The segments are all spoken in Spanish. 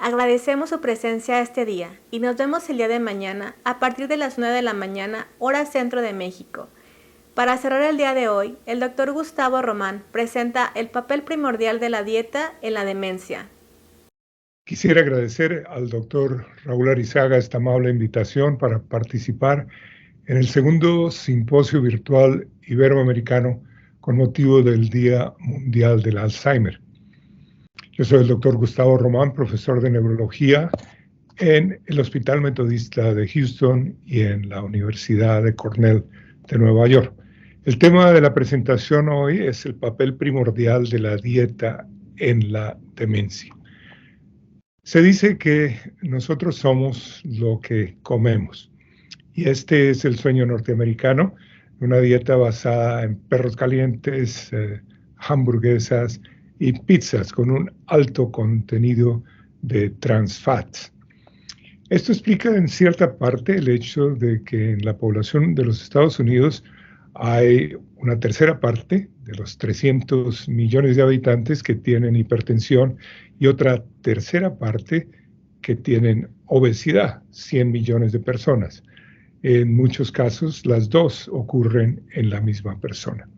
Agradecemos su presencia este día y nos vemos el día de mañana a partir de las 9 de la mañana, hora centro de México. Para cerrar el día de hoy, el Dr. Gustavo Román presenta el papel primordial de la dieta en la demencia. Quisiera agradecer al doctor Raúl Arizaga esta amable invitación para participar en el segundo simposio virtual iberoamericano con motivo del Día Mundial del Alzheimer. Yo soy el doctor Gustavo Román, profesor de neurología en el Hospital Metodista de Houston y en la Universidad de Cornell de Nueva York. El tema de la presentación hoy es el papel primordial de la dieta en la demencia. Se dice que nosotros somos lo que comemos, y este es el sueño norteamericano, una dieta basada en perros calientes, hamburguesas y pizzas con un alto contenido de trans fats. Esto explica en cierta parte el hecho de que en la población de los Estados Unidos hay una tercera parte de los 300 millones de habitantes que tienen hipertensión y otra tercera parte que tienen obesidad, 100 millones de personas. En muchos casos, las dos ocurren en la misma persona.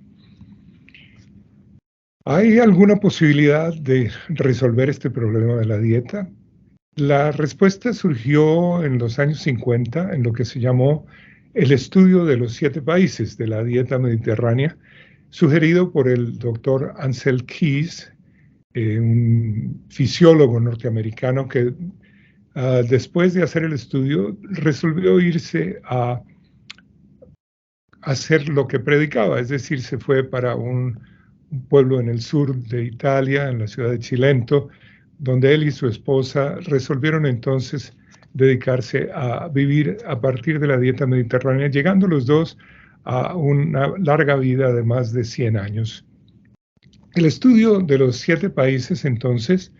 ¿Hay alguna posibilidad de resolver este problema de la dieta? La respuesta surgió en los años 50 en lo que se llamó el estudio de los 7 países de la dieta mediterránea, sugerido por el doctor Ansel Keys, un fisiólogo norteamericano que después de hacer el estudio resolvió irse a hacer lo que predicaba, es decir, se fue para un pueblo en el sur de Italia, en la ciudad de Chilento, donde él y su esposa resolvieron entonces dedicarse a vivir a partir de la dieta mediterránea, llegando los dos a una larga vida de más de 100 años. El estudio de los 7 países entonces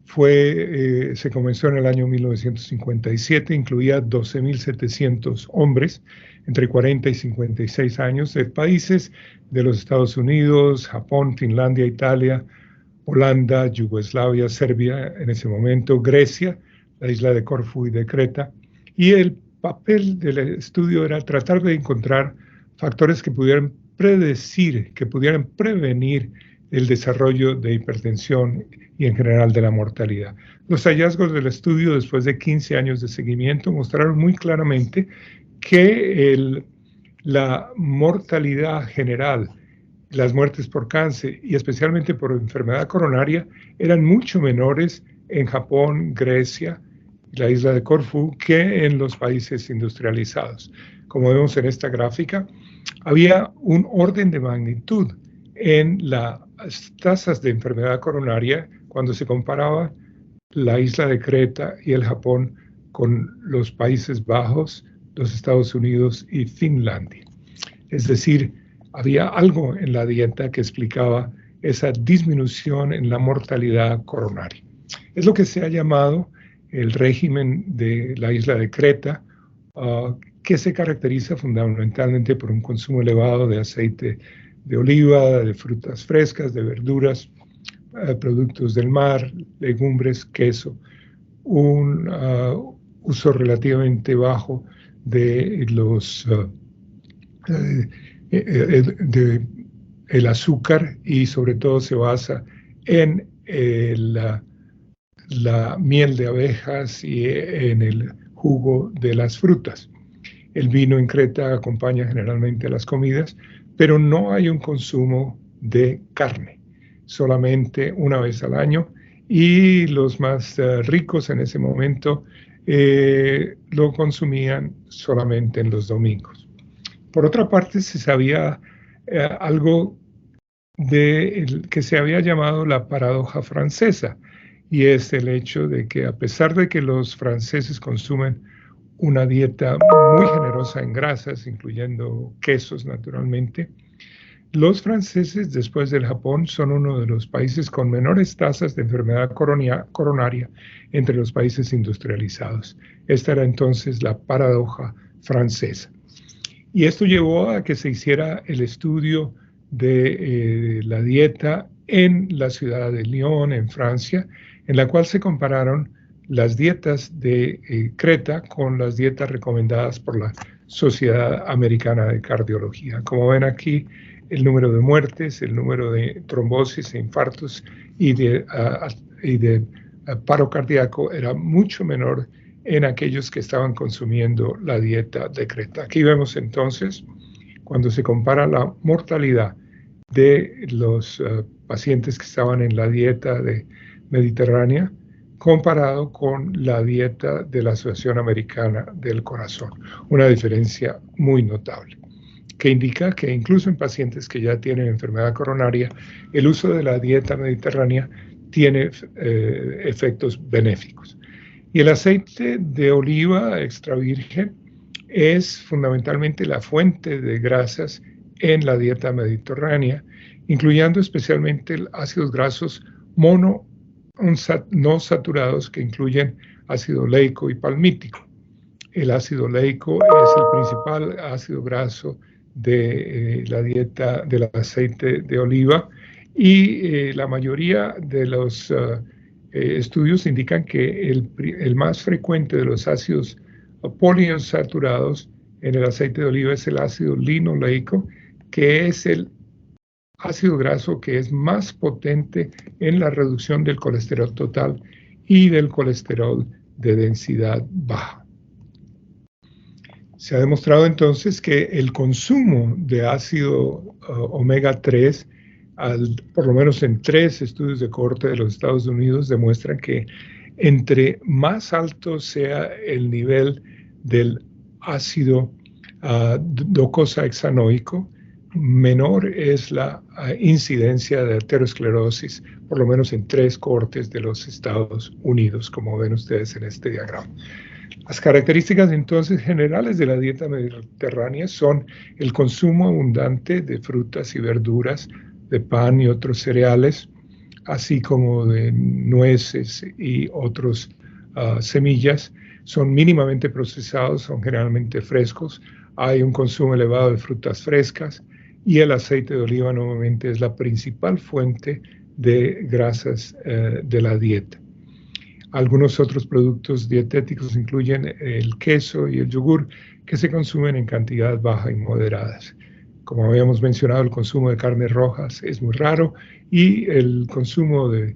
se comenzó en el año 1957, incluía 12.700 hombres entre 40 y 56 años de países de los Estados Unidos, Japón, Finlandia, Italia, Holanda, Yugoslavia, Serbia en ese momento, Grecia, la isla de Corfú y de Creta, y el papel del estudio era tratar de encontrar factores que pudieran predecir, que pudieran prevenir el desarrollo de hipertensión y en general de la mortalidad. Los hallazgos del estudio después de 15 años de seguimiento mostraron muy claramente que la mortalidad general, las muertes por cáncer y especialmente por enfermedad coronaria eran mucho menores en Japón, Grecia, la isla de Corfú, que en los países industrializados. Como vemos en esta gráfica, había un orden de magnitud en las tasas de enfermedad coronaria cuando se comparaba la isla de Creta y el Japón con los Países Bajos, los Estados Unidos y Finlandia. Es decir, había algo en la dieta que explicaba esa disminución en la mortalidad coronaria. Es lo que se ha llamado el régimen de la isla de Creta, que se caracteriza fundamentalmente por un consumo elevado de aceite de oliva, de frutas frescas, de verduras, productos del mar, legumbres, queso, un uso relativamente bajo de el azúcar y sobre todo se basa en la miel de abejas y en el jugo de las frutas. El vino en Creta acompaña generalmente a las comidas, pero no hay un consumo de carne, solamente una vez al año, y los más ricos en ese momento lo consumían solamente en los domingos. Por otra parte, se sabía algo que se había llamado la paradoja francesa, y es el hecho de que a pesar de que los franceses consumen una dieta muy generosa en grasas, incluyendo quesos naturalmente, los franceses, después del Japón, son uno de los países con menores tasas de enfermedad coronaria entre los países industrializados. Esta era entonces la paradoja francesa. Y esto llevó a que se hiciera el estudio de la dieta en la ciudad de Lyon, en Francia, en la cual se compararon las dietas de Creta con las dietas recomendadas por la Sociedad Americana de Cardiología. Como ven aquí, el número de muertes, el número de trombosis e infartos y de paro cardíaco era mucho menor en aquellos que estaban consumiendo la dieta de Creta. Aquí vemos entonces, cuando se compara la mortalidad de los pacientes que estaban en la dieta mediterránea comparado con la dieta de la Asociación Americana del Corazón. Una diferencia muy notable, que indica que incluso en pacientes que ya tienen enfermedad coronaria, el uso de la dieta mediterránea tiene efectos benéficos. Y el aceite de oliva extra virgen es fundamentalmente la fuente de grasas en la dieta mediterránea, incluyendo especialmente ácidos grasos no saturados que incluyen ácido oleico y palmítico. El ácido oleico es el principal ácido graso de la dieta del aceite de oliva y la mayoría de los estudios indican que el más frecuente de los ácidos poliinsaturados en el aceite de oliva es el ácido linoleico, que es el ácido graso que es más potente en la reducción del colesterol total y del colesterol de densidad baja. Se ha demostrado entonces que el consumo de ácido omega 3, por lo menos en 3 estudios de cohorte de los Estados Unidos, demuestran que entre más alto sea el nivel del ácido docosahexanoico, menor es la incidencia de arteriosclerosis, por lo menos en 3 cohortes de los Estados Unidos, como ven ustedes en este diagrama. Las características entonces generales de la dieta mediterránea son el consumo abundante de frutas y verduras, de pan y otros cereales, así como de nueces y otras semillas. Son mínimamente procesados, son generalmente frescos. Hay un consumo elevado de frutas frescas y el aceite de oliva nuevamente es la principal fuente de grasas de la dieta. Algunos otros productos dietéticos incluyen el queso y el yogur, que se consumen en cantidad baja y moderadas. Como habíamos mencionado, el consumo de carnes rojas es muy raro y el consumo de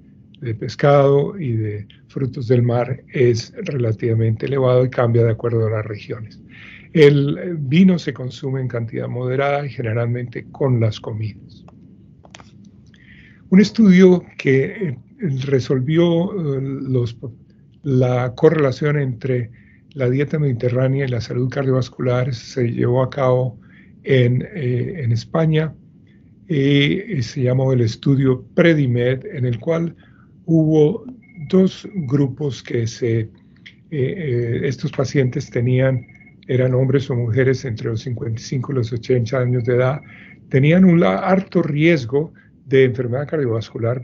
pescado y de frutos del mar es relativamente elevado y cambia de acuerdo a las regiones. El vino se consume en cantidad moderada y generalmente con las comidas. Un estudio que resolvió la correlación entre la dieta mediterránea y la salud cardiovascular se llevó a cabo en España y se llamó el estudio PREDIMED, en el cual hubo 2 grupos que estos pacientes eran hombres o mujeres entre los 55 y los 80 años de edad, tenían un alto riesgo de enfermedad cardiovascular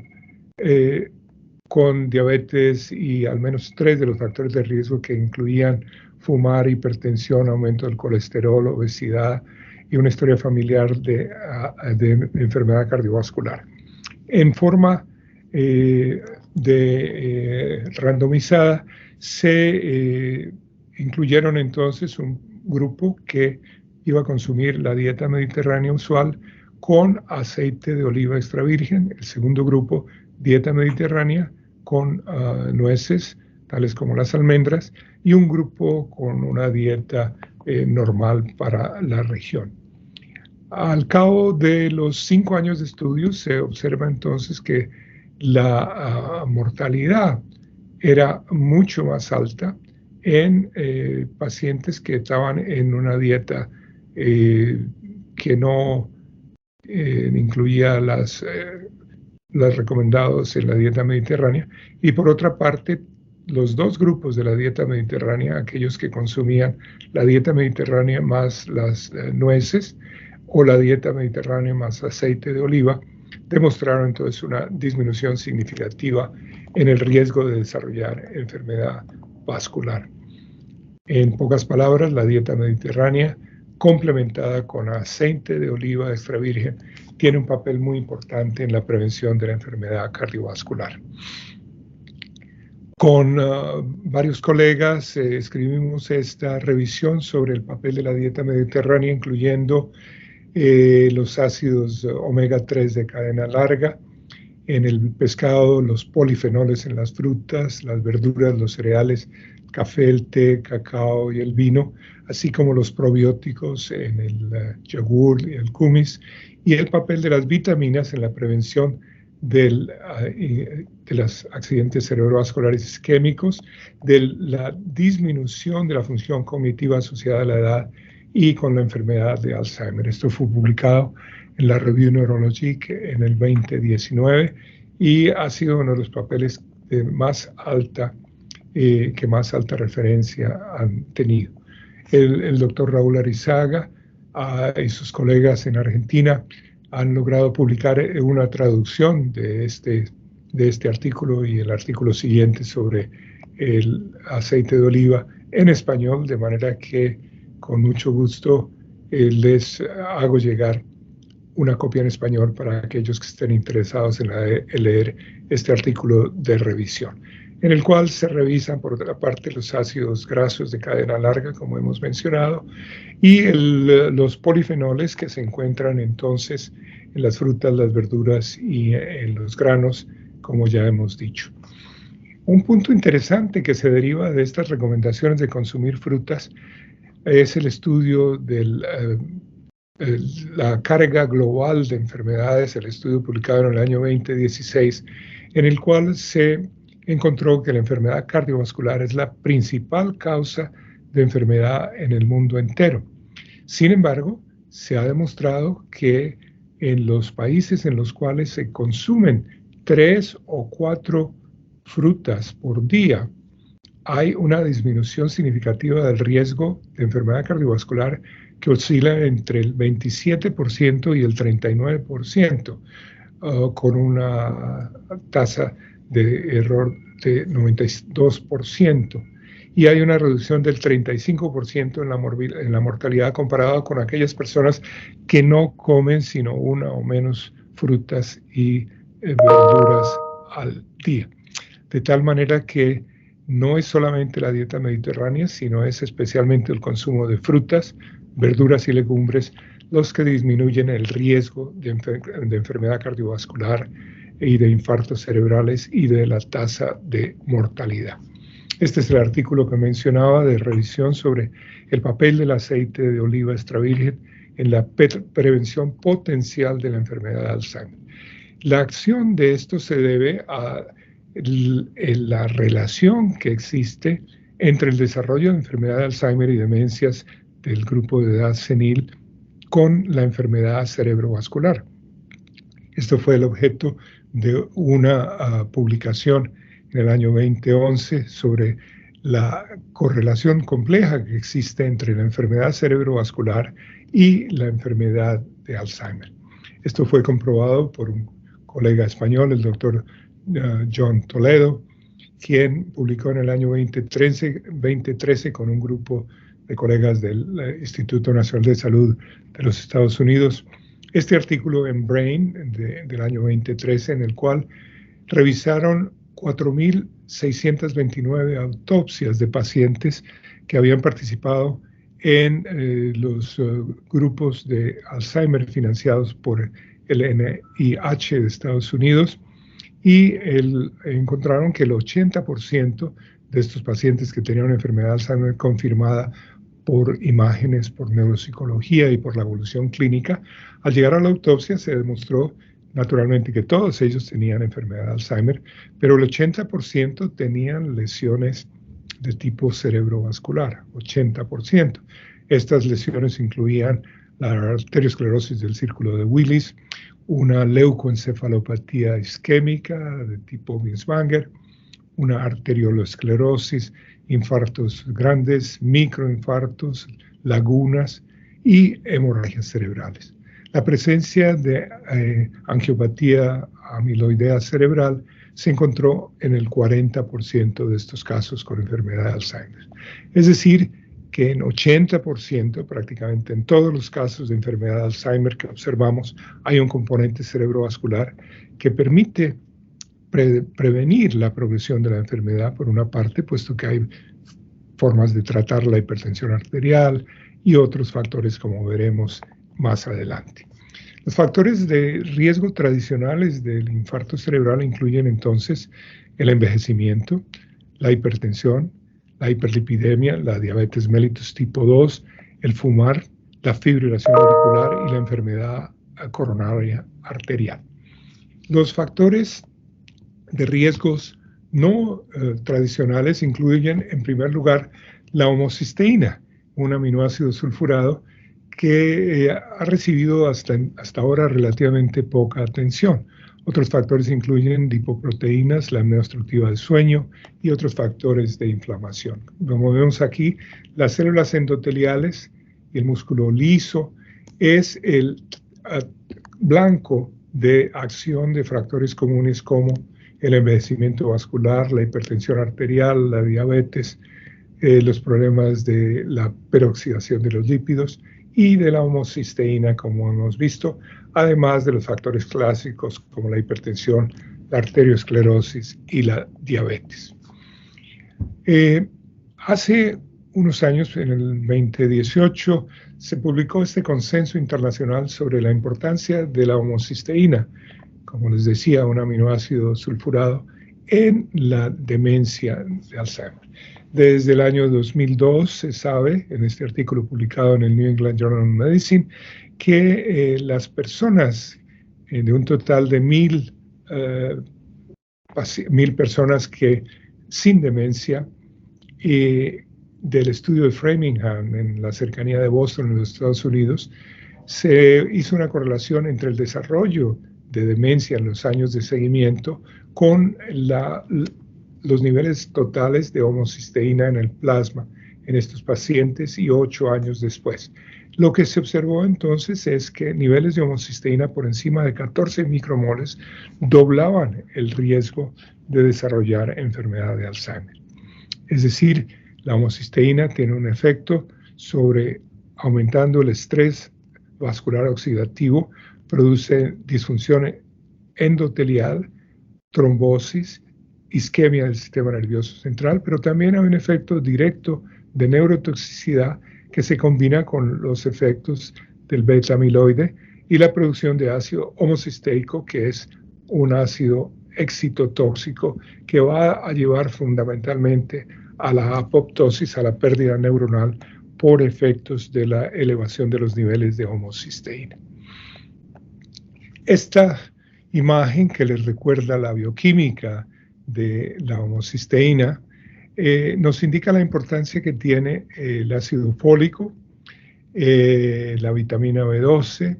con diabetes y al menos 3 de los factores de riesgo que incluían fumar, hipertensión, aumento del colesterol, obesidad y una historia familiar de enfermedad cardiovascular. En forma randomizada se incluyeron entonces un grupo que iba a consumir la dieta mediterránea usual con aceite de oliva extra virgen, el segundo grupo dieta mediterránea con nueces, tales como las almendras, y un grupo con una dieta normal para la región. Al cabo de los 5 años de estudio se observa entonces que la mortalidad era mucho más alta en pacientes que estaban en una dieta que no incluía las recomendadas en la dieta mediterránea, y por otra parte los 2 grupos de la dieta mediterránea, aquellos que consumían la dieta mediterránea más las nueces o la dieta mediterránea más aceite de oliva, demostraron entonces una disminución significativa en el riesgo de desarrollar enfermedad vascular. En pocas palabras, la dieta mediterránea complementada con aceite de oliva extra virgen tiene un papel muy importante en la prevención de la enfermedad cardiovascular. Con varios colegas escribimos esta revisión sobre el papel de la dieta mediterránea, incluyendo los ácidos omega 3 de cadena larga en el pescado, los polifenoles en las frutas, las verduras, los cereales, el café, el té, cacao y el vino, así como los probióticos en el yogur y el kumis, y el papel de las vitaminas en la prevención de los accidentes cerebrovasculares isquémicos, de la disminución de la función cognitiva asociada a la edad y con la enfermedad de Alzheimer. Esto fue publicado en la Review Neurologique en el 2019 y ha sido uno de los papeles de que más alta referencia han tenido. El doctor Raúl Arizaga y sus colegas en Argentina han logrado publicar una traducción de este artículo y el artículo siguiente sobre el aceite de oliva en español, de manera que con mucho gusto les hago llegar una copia en español para aquellos que estén interesados en leer este artículo de revisión, en el cual se revisan por otra parte los ácidos grasos de cadena larga, como hemos mencionado, y los polifenoles que se encuentran entonces en las frutas, las verduras y en los granos, como ya hemos dicho. Un punto interesante que se deriva de estas recomendaciones de consumir frutas es el estudio de la carga global de enfermedades, el estudio publicado en el año 2016, en el cual se encontró que la enfermedad cardiovascular es la principal causa de enfermedad en el mundo entero. Sin embargo, se ha demostrado que en los países en los cuales se consumen 3 o 4 frutas por día, hay una disminución significativa del riesgo de enfermedad cardiovascular que oscila entre el 27% y el 39%, con una tasa de error de 92%. Y hay una reducción del 35% en la mortalidad comparada con aquellas personas que no comen sino una o menos frutas y verduras al día. De tal manera que no es solamente la dieta mediterránea, sino es especialmente el consumo de frutas, verduras y legumbres los que disminuyen el riesgo de enfermedad cardiovascular y de infartos cerebrales y de la tasa de mortalidad. Este es el artículo que mencionaba de revisión sobre el papel del aceite de oliva extra virgen en la prevención potencial de la enfermedad de Alzheimer. La acción de esto se debe a la relación que existe entre el desarrollo de enfermedad de Alzheimer y demencias del grupo de edad senil con la enfermedad cerebrovascular. Esto fue el objeto de una publicación en el año 2011 sobre la correlación compleja que existe entre la enfermedad cerebrovascular y la enfermedad de Alzheimer. Esto fue comprobado por un colega español, el doctor John Toledo, quien publicó en el año 2013 con un grupo de colegas del Instituto Nacional de Salud de los Estados Unidos este artículo en Brain del año 2013, en el cual revisaron 4.629 autopsias de pacientes que habían participado en los grupos de Alzheimer financiados por el NIH de Estados Unidos, y encontraron que el 80% de estos pacientes que tenían una enfermedad de Alzheimer confirmada por imágenes, por neuropsicología y por la evolución clínica, al llegar a la autopsia se demostró naturalmente que todos ellos tenían enfermedad de Alzheimer, pero el 80% tenían lesiones de tipo cerebrovascular, 80%. Estas lesiones incluían la arteriosclerosis del círculo de Willis, una leucoencefalopatía isquémica de tipo Binswanger, una arteriolosclerosis, infartos grandes, microinfartos, lagunas y hemorragias cerebrales. La presencia de angiopatía amiloidea cerebral se encontró en el 40% de estos casos con enfermedad de Alzheimer. Es decir, que en 80%, prácticamente en todos los casos de enfermedad de Alzheimer que observamos, hay un componente cerebrovascular que permite prevenir la progresión de la enfermedad, por una parte, puesto que hay formas de tratar la hipertensión arterial y otros factores, como veremos más adelante. Los factores de riesgo tradicionales del infarto cerebral incluyen entonces el envejecimiento, la hipertensión, la hiperlipidemia, la diabetes mellitus tipo 2, el fumar, la fibrilación auricular y la enfermedad coronaria arterial. Los factores de riesgos no tradicionales incluyen, en primer lugar, la homocisteína, un aminoácido sulfurado que ha recibido hasta ahora relativamente poca atención. Otros factores incluyen lipoproteínas, la apnea obstructiva del sueño y otros factores de inflamación. Como vemos aquí, las células endoteliales y el músculo liso es el blanco de acción de factores comunes como el envejecimiento vascular, la hipertensión arterial, la diabetes, los problemas de la peroxidación de los lípidos y de la homocisteína, como hemos visto, además de los factores clásicos como la hipertensión, la arteriosclerosis y la diabetes. Hace unos años, en el 2018, se publicó este consenso internacional sobre la importancia de la homocisteína, como les decía, un aminoácido sulfurado, en la demencia de Alzheimer. Desde el año 2002 se sabe, en este artículo publicado en el New England Journal of Medicine, que las personas, de un total de 1,000 personas que sin demencia, del estudio de Framingham en la cercanía de Boston, en los Estados Unidos, se hizo una correlación entre el desarrollo de demencia en los años de seguimiento con los niveles totales de homocisteína en el plasma en estos pacientes y 8 años después. Lo que se observó entonces es que niveles de homocisteína por encima de 14 micromoles doblaban el riesgo de desarrollar enfermedad de Alzheimer. Es decir, la homocisteína tiene un efecto sobre aumentando el estrés vascular oxidativo, produce disfunción endotelial, trombosis, isquemia del sistema nervioso central, pero también hay un efecto directo de neurotoxicidad que se combina con los efectos del beta-amiloide y la producción de ácido homocisteico, que es un ácido excitotóxico que va a llevar fundamentalmente a la apoptosis, a la pérdida neuronal por efectos de la elevación de los niveles de homocisteína. Esta imagen que les recuerda la bioquímica de la homocisteína nos indica la importancia que tiene el ácido fólico, la vitamina B12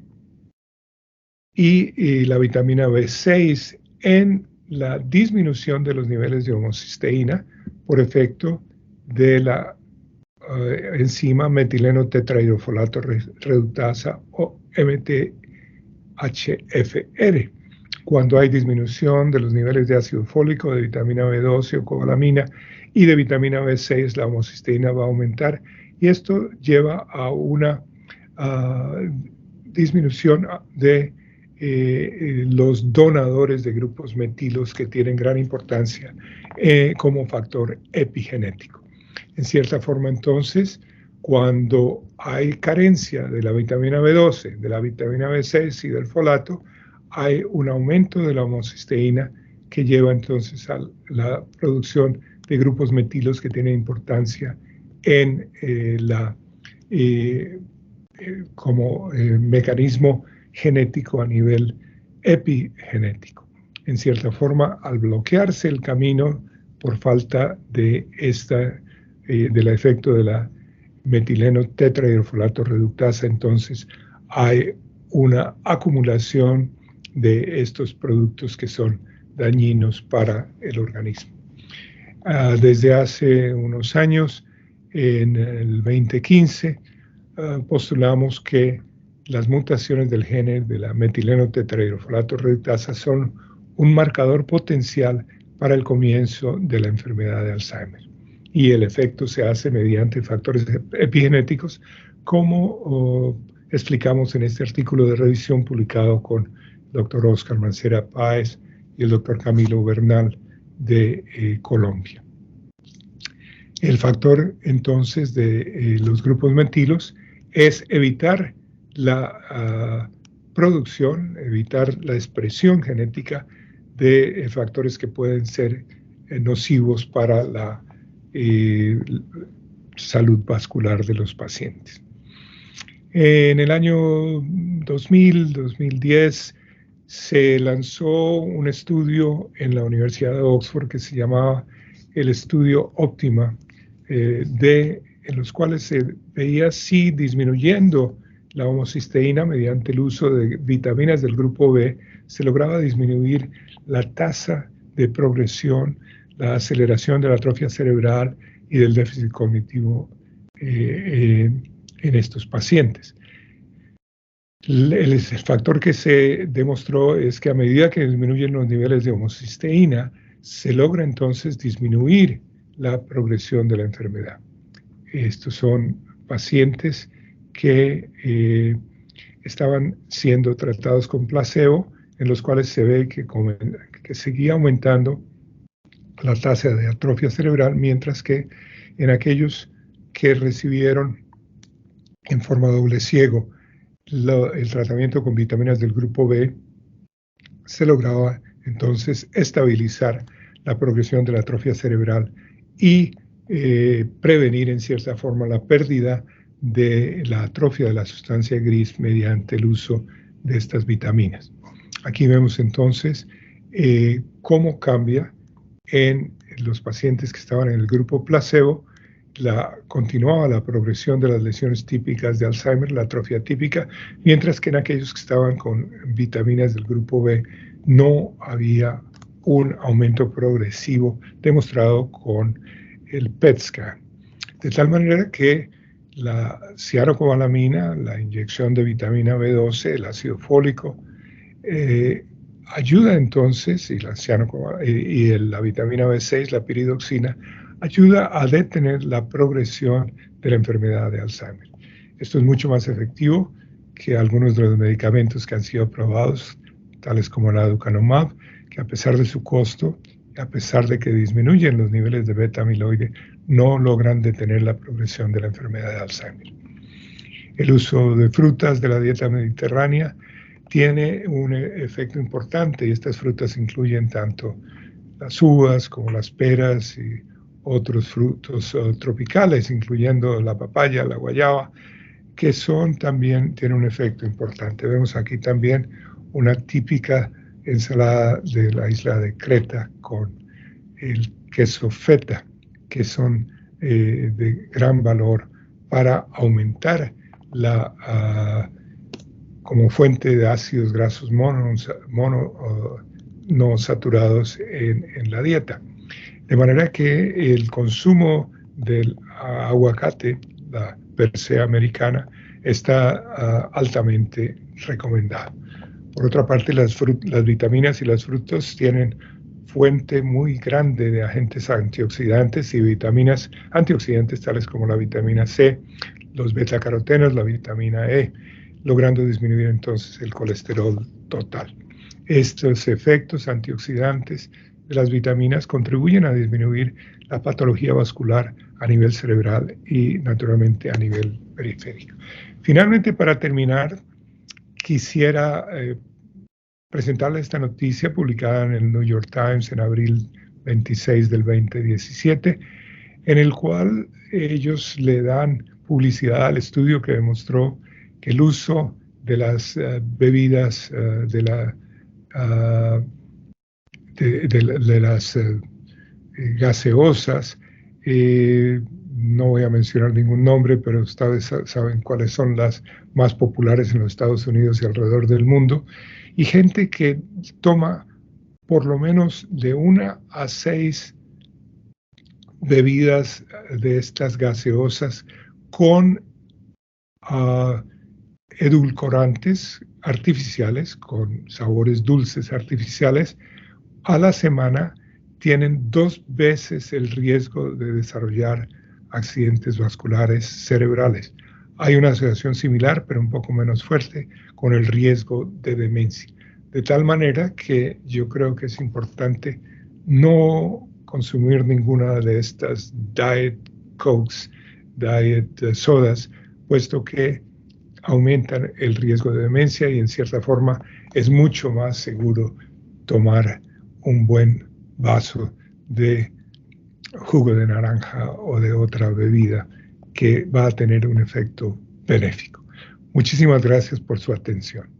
y la vitamina B6 en la disminución de los niveles de homocisteína por efecto de la enzima metileno tetrahidrofolato reductasa o MTHFR. Cuando hay disminución de los niveles de ácido fólico, de vitamina B12 o cobalamina y de vitamina B6, la homocisteína va a aumentar y esto lleva a una disminución de los donadores de grupos metilos que tienen gran importancia como factor epigenético. En cierta forma, entonces, cuando hay carencia de la vitamina B12, de la vitamina B6 y del folato, hay un aumento de la homocisteína que lleva entonces a la producción de grupos metilos que tienen importancia en como mecanismo genético a nivel epigenético. En cierta forma, al bloquearse el camino por falta de del efecto de la metileno tetrahidrofolato reductasa, entonces hay una acumulación de estos productos que son dañinos para el organismo. Desde hace unos años, en el 2015, postulamos que las mutaciones del gen de la metileno tetrahidrofolato reductasa son un marcador potencial para el comienzo de la enfermedad de Alzheimer. Y el efecto se hace mediante factores epigenéticos, como explicamos en este artículo de revisión publicado con el Dr. Oscar Mancera Páez y el doctor Camilo Bernal de Colombia. El factor entonces de los grupos metilos es evitar la producción, evitar la expresión genética de factores que pueden ser nocivos para la salud vascular de los pacientes. En el año 2010 se lanzó un estudio en la Universidad de Oxford que se llamaba el estudio Optima, en los cuales se veía si disminuyendo la homocisteína mediante el uso de vitaminas del grupo B se lograba disminuir la tasa de progresión, la aceleración de la atrofia cerebral y del déficit cognitivo en estos pacientes. El factor que se demostró es que a medida que disminuyen los niveles de homocisteína, se logra entonces disminuir la progresión de la enfermedad. Estos son pacientes que estaban siendo tratados con placebo, en los cuales se ve que seguía aumentando la tasa de atrofia cerebral, mientras que en aquellos que recibieron en forma doble ciego el tratamiento con vitaminas del grupo B, se lograba entonces estabilizar la progresión de la atrofia cerebral y prevenir en cierta forma la pérdida de la atrofia de la sustancia gris mediante el uso de estas vitaminas. Aquí vemos entonces cómo cambia en los pacientes que estaban en el grupo placebo. Continuaba la progresión de las lesiones típicas de Alzheimer, la atrofia típica, mientras que en aquellos que estaban con vitaminas del grupo B no había un aumento progresivo demostrado con el PET scan. De tal manera que la cianocobalamina, la inyección de vitamina B12, el ácido fólico, ayuda entonces, y la vitamina B6, la piridoxina, ayuda a detener la progresión de la enfermedad de Alzheimer. Esto es mucho más efectivo que algunos de los medicamentos que han sido aprobados, tales como la aducanumab, que a pesar de su costo, a pesar de que disminuyen los niveles de beta-amiloide, no logran detener la progresión de la enfermedad de Alzheimer. El uso de frutas de la dieta mediterránea tiene un efecto importante, y estas frutas incluyen tanto las uvas como las peras y otros frutos tropicales, incluyendo la papaya, la guayaba, que tienen un efecto importante. Vemos aquí también una típica ensalada de la isla de Creta con el queso feta, que son de gran valor para aumentar como fuente de ácidos grasos no saturados en la dieta. De manera que el consumo del aguacate, la Persea americana, está altamente recomendado. Por otra parte, las vitaminas y las frutas tienen fuente muy grande de agentes antioxidantes y vitaminas antioxidantes tales como la vitamina C, los betacarotenos, la vitamina E, logrando disminuir entonces el colesterol total. Estos efectos antioxidantes de las vitaminas contribuyen a disminuir la patología vascular a nivel cerebral y naturalmente a nivel periférico. Finalmente, para terminar, quisiera presentarles esta noticia publicada en el New York Times en abril 26 del 2017, en el cual ellos le dan publicidad al estudio que demostró que el uso de las bebidas de las gaseosas, no voy a mencionar ningún nombre, pero ustedes saben cuáles son las más populares en los Estados Unidos y alrededor del mundo, y gente que toma por lo menos de 1 a 6 bebidas de estas gaseosas con edulcorantes artificiales, con sabores dulces artificiales, a la semana, tienen 2 veces el riesgo de desarrollar accidentes vasculares cerebrales. Hay una asociación similar, pero un poco menos fuerte, con el riesgo de demencia. De tal manera que yo creo que es importante no consumir ninguna de estas diet cokes, diet sodas, puesto que aumentan el riesgo de demencia y en cierta forma es mucho más seguro tomar un buen vaso de jugo de naranja o de otra bebida que va a tener un efecto benéfico. Muchísimas gracias por su atención.